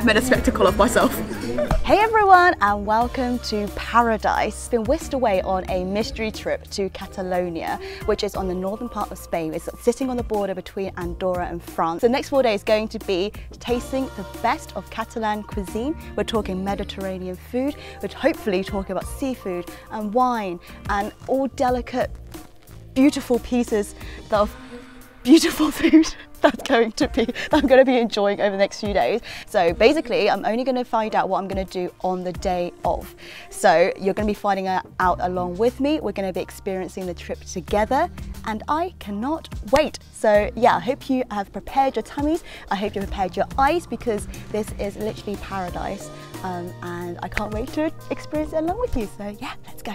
I've made a spectacle of myself. Hey everyone, and welcome to Paradise. Been whisked away on a mystery trip to Catalonia, which is on the northern part of Spain. It's sitting on the border between Andorra and France. The next 4 days is going to be tasting the best of Catalan cuisine. We're talking Mediterranean food. We're hopefully talking about seafood and wine and all delicate, beautiful pieces of beautiful food I'm going to be enjoying over the next few days. So basically, I'm only going to find out what I'm going to do on the day of. So you're going to be finding out along with me. We're going to be experiencing the trip together, and I cannot wait. So yeah, I hope you have prepared your tummies. I hope you've prepared your eyes, because this is literally paradise, and I can't wait to experience it along with you. So yeah, let's go.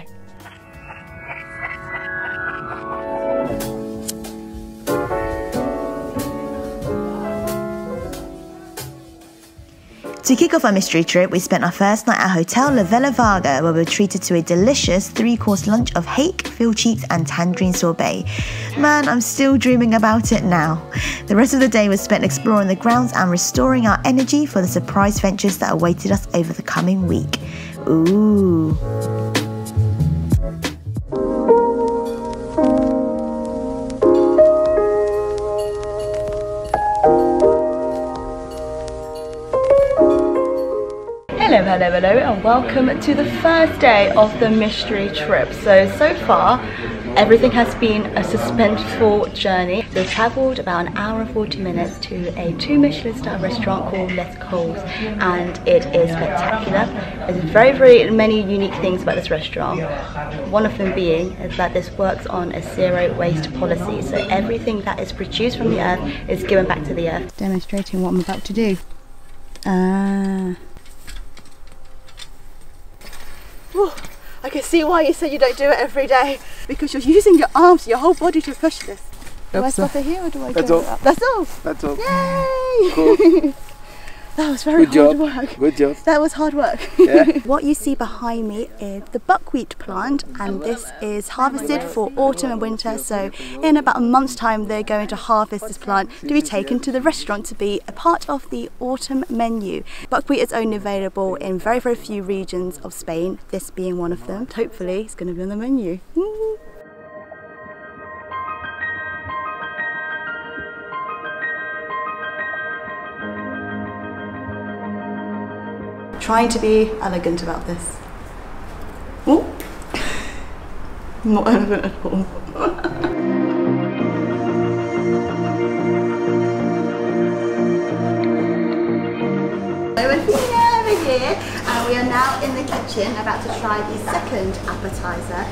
To kick off our mystery trip, we spent our first night at Hotel La Varga, where we were treated to a delicious 3-course lunch of hake, veal cheeks and tangerine sorbet. Man, I'm still dreaming about it now. The rest of the day was spent exploring the grounds and restoring our energy for the surprise ventures that awaited us over the coming week. Ooh. Hello, and welcome to the first day of the mystery trip. So far, everything has been a suspenseful journey. We've travelled about an hour and 40 minutes to a 2-Michelin-starred restaurant called Les Cols, and it is spectacular. There's very many unique things about this restaurant. One of them being is that this works on a zero waste policy. So everything that is produced from the earth is given back to the earth. Demonstrating what I'm about to do. Ooh, I can see why you said you don't do it every day, because you're using your arms, your whole body to push this. Do I stop it here, or do I go up? That's all. That's all. Yay! Cool. That was very hard work. Good job. That was hard work. Yeah. What you see behind me is the buckwheat plant, and this is harvested for autumn and winter. So in about a month's time, they're going to harvest this plant to be taken to the restaurant to be a part of the autumn menu. Buckwheat is only available in very few regions of Spain, this being one of them. Hopefully it's going to be on the menu. Trying to be elegant about this. Oh, not elegant at all. We're Fina over here, and we are now in the kitchen about to try the second appetizer.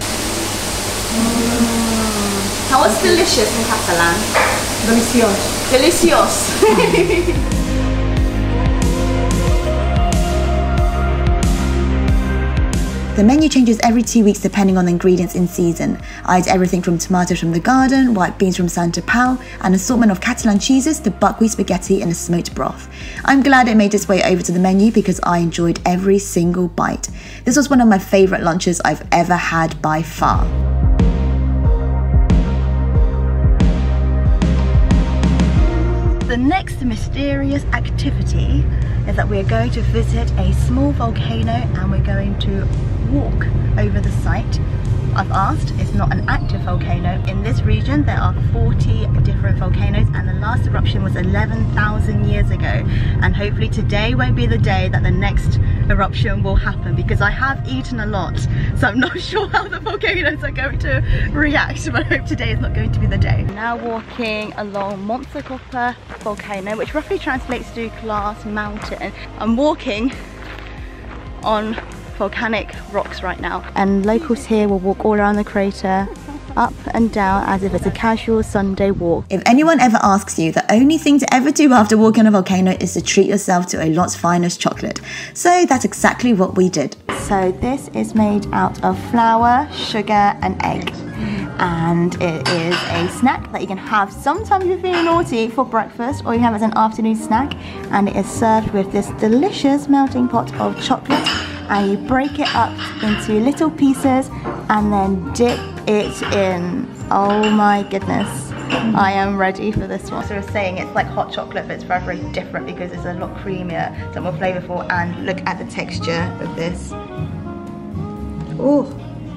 Now, what's delicious in Catalan? Delicios. Delicios. The menu changes every 2 weeks depending on the ingredients in season. I had everything from tomatoes from the garden, white beans from Santa Pau, an assortment of Catalan cheeses to buckwheat spaghetti in a smoked broth. I'm glad it made its way over to the menu, because I enjoyed every single bite. This was one of my favourite lunches I've ever had by far. The next mysterious activity is that we're going to visit a small volcano, and we're going to walk over the site. I've asked, it's not an active volcano. In this region there are 40 different volcanoes, and the last eruption was 11,000 years ago, and hopefully today won't be the day that the next eruption will happen, because I have eaten a lot, so I'm not sure how the volcanoes are going to react, but I hope today is not going to be the day. Now walking along Montsacopa volcano, which roughly translates to glass mountain. I'm walking on volcanic rocks right now, and locals here will walk all around the crater, up and down, as if it's a casual Sunday walk. If anyone ever asks you, the only thing to ever do after walking a volcano is to treat yourself to Olot's finest chocolate. So that's exactly what we did. So this is made out of flour, sugar and egg. And it is a snack that you can have sometimes if you're feeling naughty for breakfast, or you have as an afternoon snack, and it is served with this delicious melting pot of chocolate, and you break it up into little pieces and then dip it in. Oh my goodness. I am ready for this one. So I was saying it's like hot chocolate, but it's very, very different because it's a lot creamier, so more flavorful, and look at the texture of this. Oh,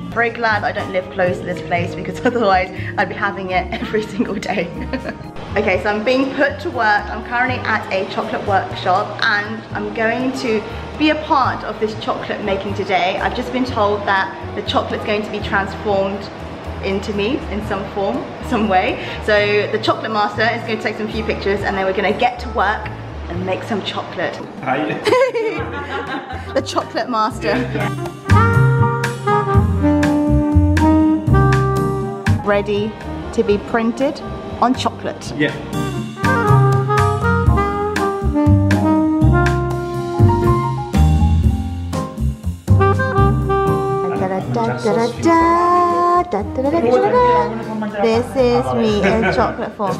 very glad I don't live close to this place because otherwise I'd be having it every single day. Okay, so I'm being put to work. I'm currently at a chocolate workshop and I'm going to be a part of this chocolate making today. I've just been told that the chocolate's going to be transformed into me in some form, some way. So the chocolate master is going to take some few pictures and then we're going to get to work and make some chocolate. Hi. The chocolate master. Yeah. Ready to be printed on chocolate. Yeah. This is me in chocolate form.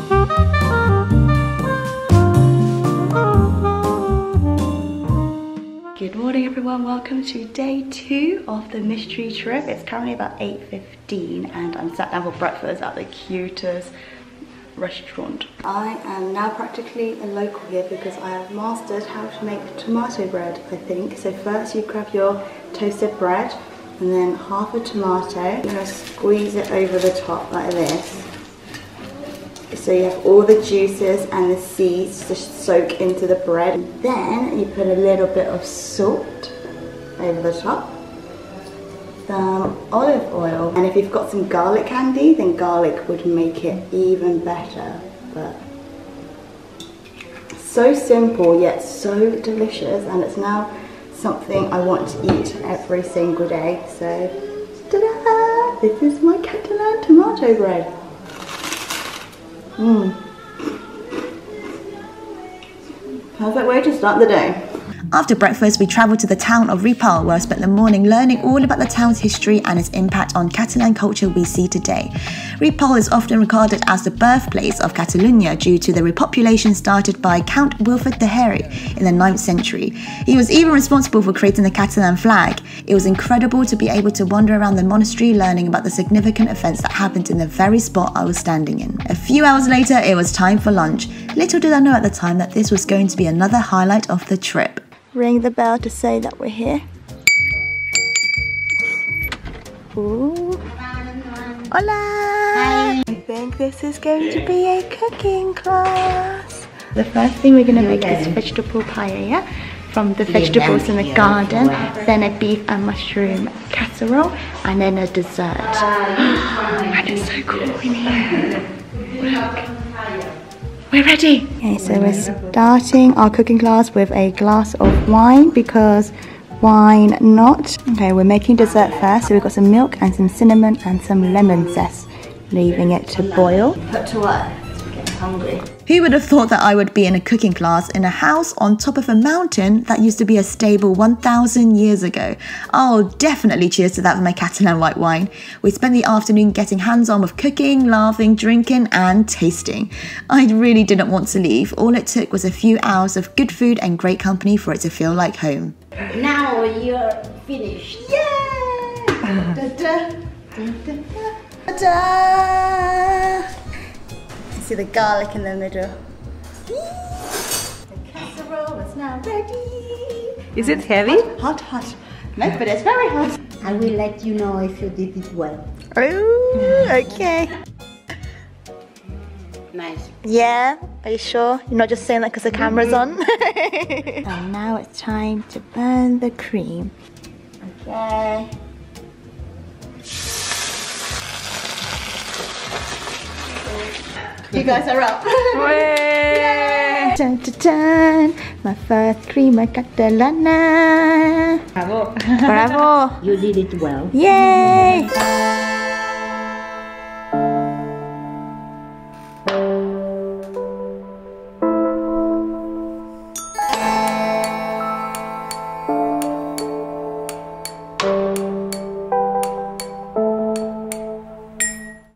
Good morning everyone, welcome to day 2 of the mystery trip. It's currently about 8:15 and I'm sat down for breakfast at the cutest restaurant. I am now practically a local here because I have mastered how to make tomato bread, I think. So first you grab your toasted bread and then half a tomato. You're going to squeeze it over the top like this. So you have all the juices and the seeds just soak into the bread. And then you put a little bit of salt over the top. Some olive oil. And if you've got some garlic handy, then garlic would make it even better. But so simple yet so delicious, and it's now something I want to eat every single day. So, ta-da! This is my Catalan tomato bread. Perfect way to start the day. After breakfast, we travelled to the town of Ripoll, where I spent the morning learning all about the town's history and its impact on Catalan culture we see today. Ripoll is often regarded as the birthplace of Catalunya due to the repopulation started by Count Wilfred de Harry in the 9th century. He was even responsible for creating the Catalan flag. It was incredible to be able to wander around the monastery learning about the significant events that happened in the very spot I was standing in. A few hours later, it was time for lunch. Little did I know at the time that this was going to be another highlight of the trip. Ring the bell to say that we're here. Ooh. Hola! Hi. I think this is going to be a cooking class. The first thing we're going to make is vegetable paella from the vegetables in the garden, then a beef and mushroom casserole, and then a dessert. And it's so cool in here. Look. We're ready! Okay, so we're starting our cooking class with a glass of wine because wine not. Okay, we're making dessert first, so we've got some milk and some cinnamon and some lemon zest. Leaving it to boil. Put to work, because we're getting hungry. Who would have thought that I would be in a cooking class in a house on top of a mountain that used to be a stable 1,000 years ago? Oh, definitely cheers to that with my Catalan white wine. We spent the afternoon getting hands-on with cooking, laughing, drinking and tasting. I really didn't want to leave. All it took was a few hours of good food and great company for it to feel like home. Now you're finished. Yay! Da, da, da, da, da. See the garlic in the middle. The casserole is now ready. Is it heavy? Hot, hot. No, but it's very hot. I will let you know if you did it well. Oh, okay. Nice. Yeah, are you sure? You're not just saying that because the camera's on? And now it's time to burn the cream. Okay. You guys are up. Yay! Dun, dun, dun. My first crema catalana. Bravo. Bravo. You did it well. Yay!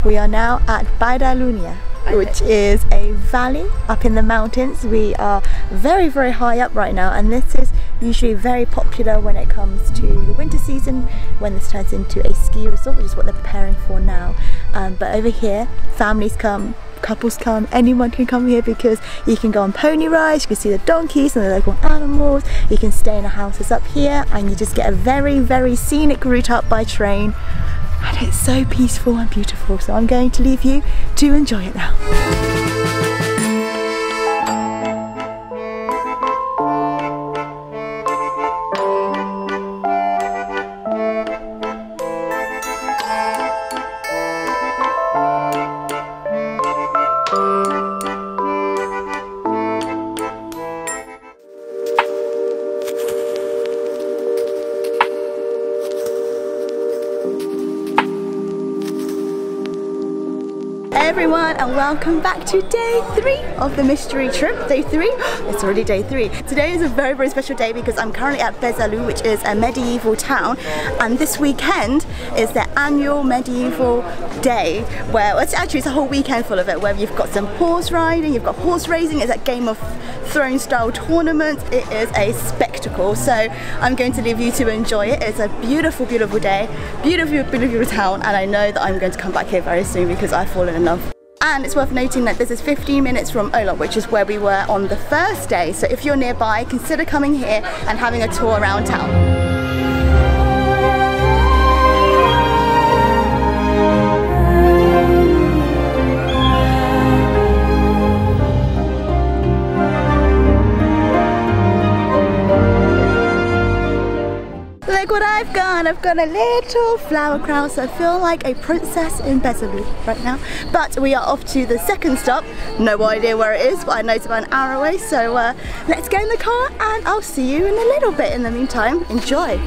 We are now at Vall de Nuria, which is a valley up in the mountains. We are very, very high up right now, and this is Usually very popular when it comes to the winter season, when this turns into a ski resort, which is what they're preparing for now. But over here, families come, couples come, anyone can come here because you can go on pony rides, you can see the donkeys and the local animals, you can stay in the houses up here, and you just get a very, very scenic route up by train. And it's so peaceful and beautiful, so I'm going to leave you to enjoy it now. Everyone, and welcome back to day 3 of the mystery trip. Day 3? It's already day 3. Today is a very, very special day because I'm currently at Besalu, which is a medieval town, and this weekend is their annual medieval day where it's a whole weekend full of it, where you've got some horse riding, you've got horse racing, it's a Game of Thrones style tournament. It is a spectacle, so I'm going to leave you to enjoy it. It's a beautiful, beautiful day, beautiful, beautiful town, and I know that I'm going to come back here very soon because I've fallen in love. And it's worth noting that this is 15 minutes from Olot, which is where we were on the first day. So if you're nearby, consider coming here and having a tour around town. Look what I've got a little flower crown, so I feel like a princess in Besalu right now. But we are off to the second stop, no idea where it is, but I know it's about an hour away, so let's get in the car and I'll see you in a little bit. In the meantime, enjoy!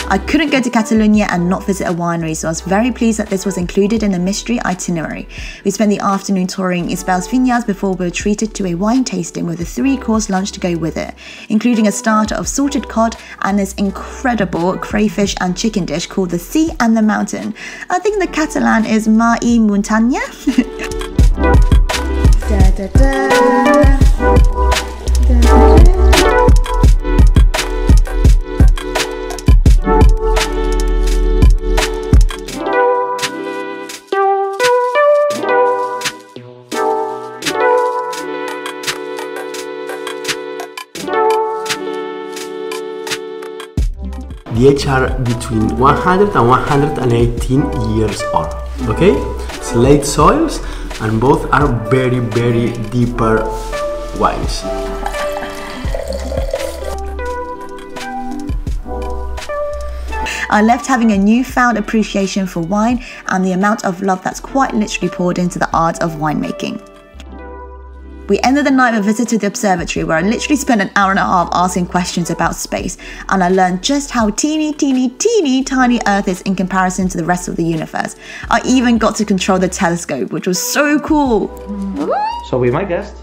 I couldn't go to Catalunya and not visit a winery, so I was very pleased that this was included in the mystery itinerary. We spent the afternoon touring Espelt's vineyards before we were treated to a wine tasting with a 3-course lunch to go with it, including a starter of salted cod and this incredible crayfish and chicken dish called the Sea and the Mountain. I think the Catalan is Ma I Muntanya. Da, da, da. Da, da, da. The age are between 100 and 118 years old, okay? Slate soils, and both are very, very deeper wines. I left having a newfound appreciation for wine and the amount of love that's quite literally poured into the art of winemaking. We ended the night with a visit to the observatory, where I literally spent an hour and a half asking questions about space, and I learned just how teeny tiny Earth is in comparison to the rest of the universe. I even got to control the telescope, which was so cool. So be my guest.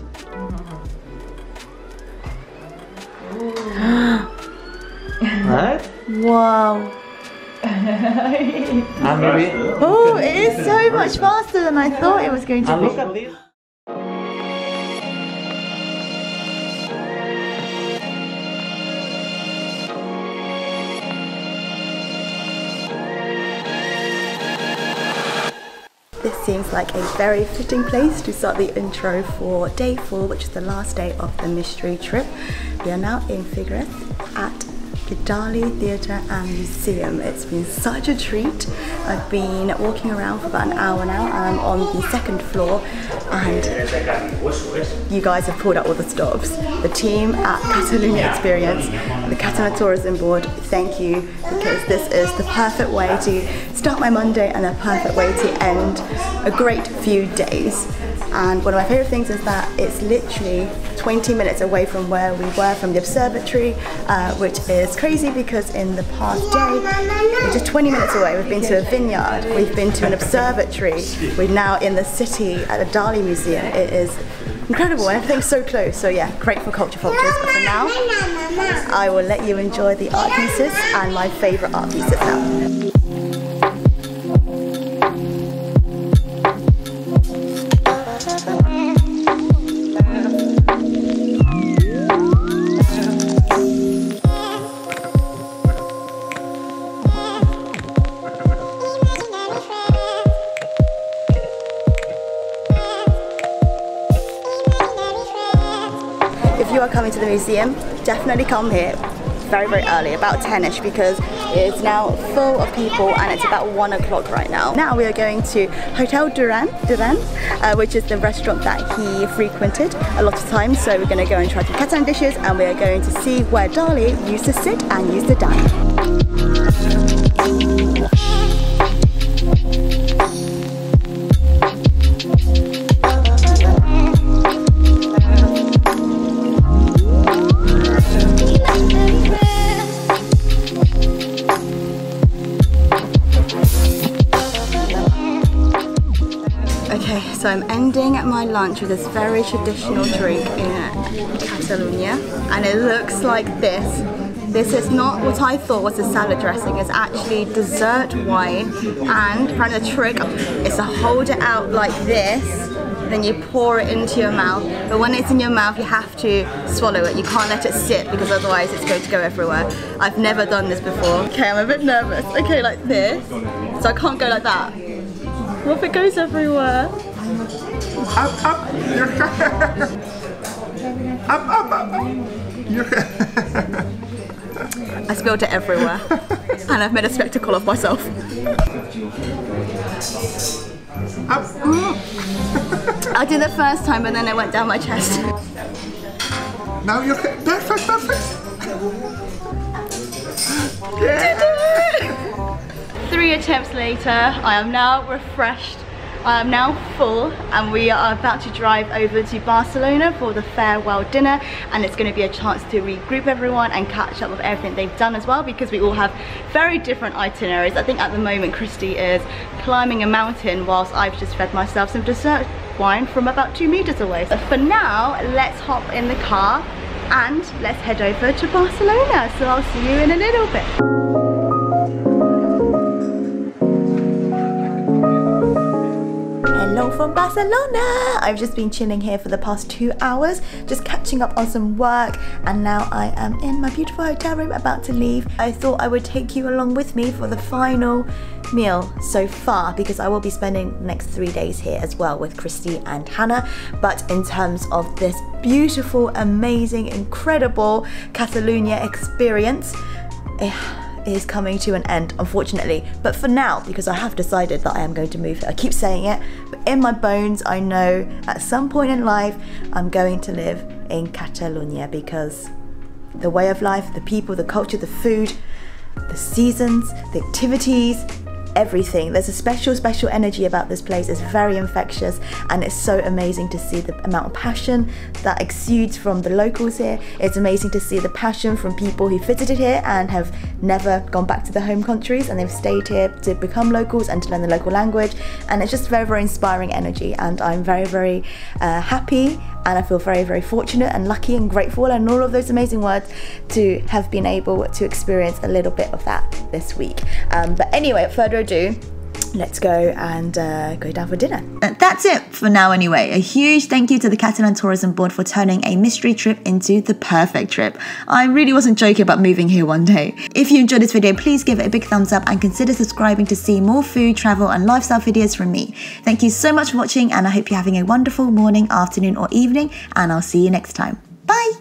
Right? Wow. Oh, it is so much faster than I thought it was going to And be. look at this. This seems like a very fitting place to start the intro for day 4, which is the last day of the mystery trip. We are now in Figueres at the Dali Theatre and Museum. It's been such a treat. I've been walking around for about an hour now, and I'm on the 2nd floor, and you guys have pulled out all the stops. The team at Catalunya Experience, the Catalan Tourism Board, thank you, because this is the perfect way to start my Monday and a perfect way to end a great few days. And one of my favourite things is that it's literally 20 minutes away from where we were from the observatory, which is crazy because in the past day, we're just 20 minutes away. We've been to a vineyard, we've been to an observatory, we're now in the city at the Dali Museum. It is incredible, and everything's so close. So yeah, great for culture vultures. But for now, I will let you enjoy the art pieces and my favourite art pieces now. you are coming to the museum, definitely come here very, very early, about 10ish, because it's now full of people and it's about 1 o'clock right now. Now we are going to Hotel Duran, which is the restaurant that he frequented a lot of times. So we're going to go and try some Catalan dishes, and we are going to see where Dali used to sit and used to dine. So I'm ending my lunch with this very traditional drink in Catalunya, and it looks like this. This is not what I thought was a salad dressing. It's actually dessert wine, and apparently the trick is to hold it out like this, then you pour it into your mouth. But when it's in your mouth, you have to swallow it. You can't let it sit, because otherwise it's going to go everywhere. I've never done this before. Okay, I'm a bit nervous. Okay, like this. So I can't go like that. What if it goes everywhere? Up, up, your head. Up, up, up, your head. I spilled it everywhere, and I've made a spectacle of myself. Up. I did the first time, but then it went down my chest. Now your head. Perfect, perfect. Yeah. 3 attempts later, I am now refreshed. I am now full, and we are about to drive over to Barcelona for the farewell dinner, and it's going to be a chance to regroup everyone and catch up with everything they've done as well, because we all have very different itineraries. I think at the moment Christy is climbing a mountain whilst I've just fed myself some dessert wine from about 2 meters away. So for now, let's hop in the car and let's head over to Barcelona. So I'll see you in a little bit. Hello from Barcelona! I've just been chilling here for the past 2 hours, just catching up on some work, and now I am in my beautiful hotel room about to leave. I thought I would take you along with me for the final meal so far, because I will be spending the next 3 days here as well with Christy and Hannah. But in terms of this beautiful, amazing, incredible Catalunya experience, is coming to an end, unfortunately. But for now, because I have decided that I am going to move here. I keep saying it, but in my bones I know at some point in life I'm going to live in Catalunya, because the way of life, the people, the culture, the food, the seasons, the activities, everything. There's a special energy about this place. It's very infectious, and it's so amazing to see the amount of passion that exudes from the locals here. It's amazing to see the passion from people who visited here and have never gone back to their home countries, and they've stayed here to become locals and to learn the local language. And it's just very inspiring energy, and I'm very happy, and I feel very fortunate and lucky and grateful and all of those amazing words to have been able to experience a little bit of that this week. But anyway, without further ado, let's go and go down for dinner. That's it for now anyway. A huge thank you to the Catalan Tourism Board for turning a mystery trip into the perfect trip. I really wasn't joking about moving here one day. If you enjoyed this video, please give it a big thumbs up and consider subscribing to see more food, travel and lifestyle videos from me. Thank you so much for watching, and I hope you're having a wonderful morning, afternoon or evening, and I'll see you next time. Bye!